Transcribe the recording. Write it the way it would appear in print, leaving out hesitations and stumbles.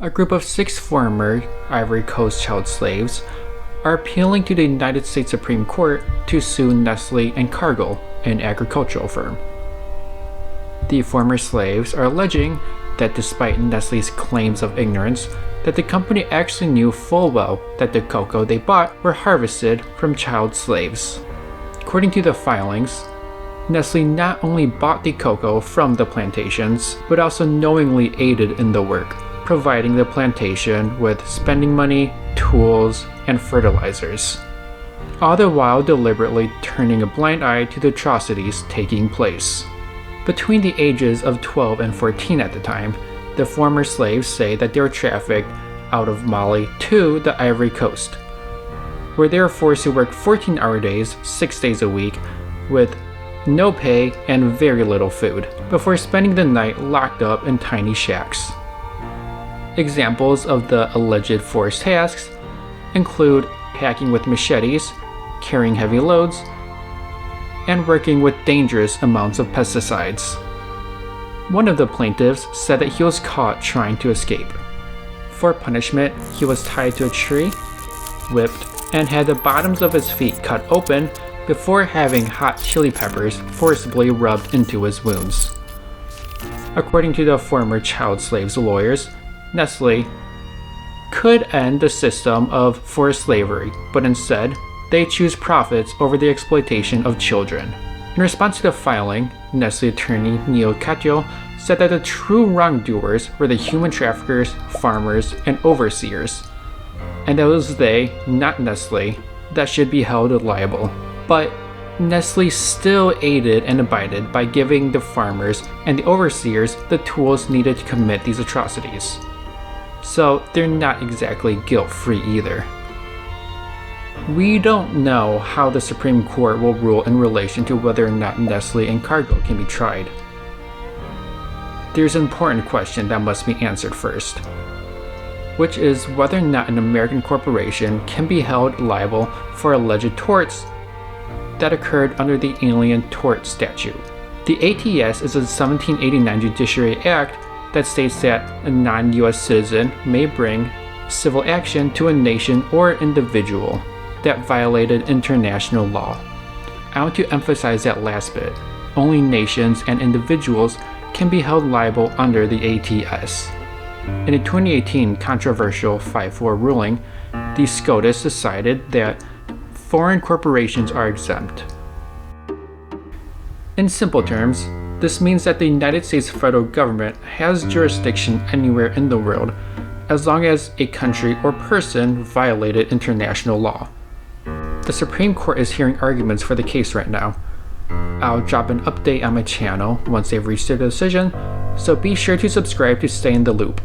A group of 6 former Ivory Coast child slaves are appealing to the United States Supreme Court to sue Nestle and Cargill, an agricultural firm. The former slaves are alleging that despite Nestle's claims of ignorance, that the company actually knew full well that the cocoa they bought were harvested from child slaves. According to the filings, Nestle not only bought the cocoa from the plantations, but also knowingly aided in the work, providing the plantation with spending money, tools, and fertilizers, all the while deliberately turning a blind eye to the atrocities taking place. Between the ages of 12 and 14 at the time, the former slaves say that they were trafficked out of Mali to the Ivory Coast, where they were forced to work 14-hour days, 6 days a week, with no pay and very little food, before spending the night locked up in tiny shacks. Examples of the alleged forced tasks include hacking with machetes, carrying heavy loads, and working with dangerous amounts of pesticides. One of the plaintiffs said that he was caught trying to escape. For punishment, he was tied to a tree, whipped, and had the bottoms of his feet cut open before having hot chili peppers forcibly rubbed into his wounds. According to the former child slaves' lawyers, Nestle could end the system of forced slavery, but instead, they choose profits over the exploitation of children. In response to the filing, Nestle attorney Neil Cattio said that the true wrongdoers were the human traffickers, farmers, and overseers, and that it was they, not Nestle, that should be held liable. But Nestle still aided and abetted by giving the farmers and the overseers the tools needed to commit these atrocities. So they're not exactly guilt-free either. We don't know how the Supreme Court will rule in relation to whether or not Nestle and Cargill can be tried. There's an important question that must be answered first, which is whether or not an American corporation can be held liable for alleged torts that occurred under the Alien Tort Statute. The ATS is a 1789 Judiciary Act that states that a non-US citizen may bring civil action to a nation or individual that violated international law. I want to emphasize that last bit. Only nations and individuals can be held liable under the ATS. In a 2018 controversial 5-4 ruling, the SCOTUS decided that foreign corporations are exempt. In simple terms, this means that the United States federal government has jurisdiction anywhere in the world as long as a country or person violated international law. The Supreme Court is hearing arguments for the case right now. I'll drop an update on my channel once they've reached their decision, so be sure to subscribe to stay in the loop.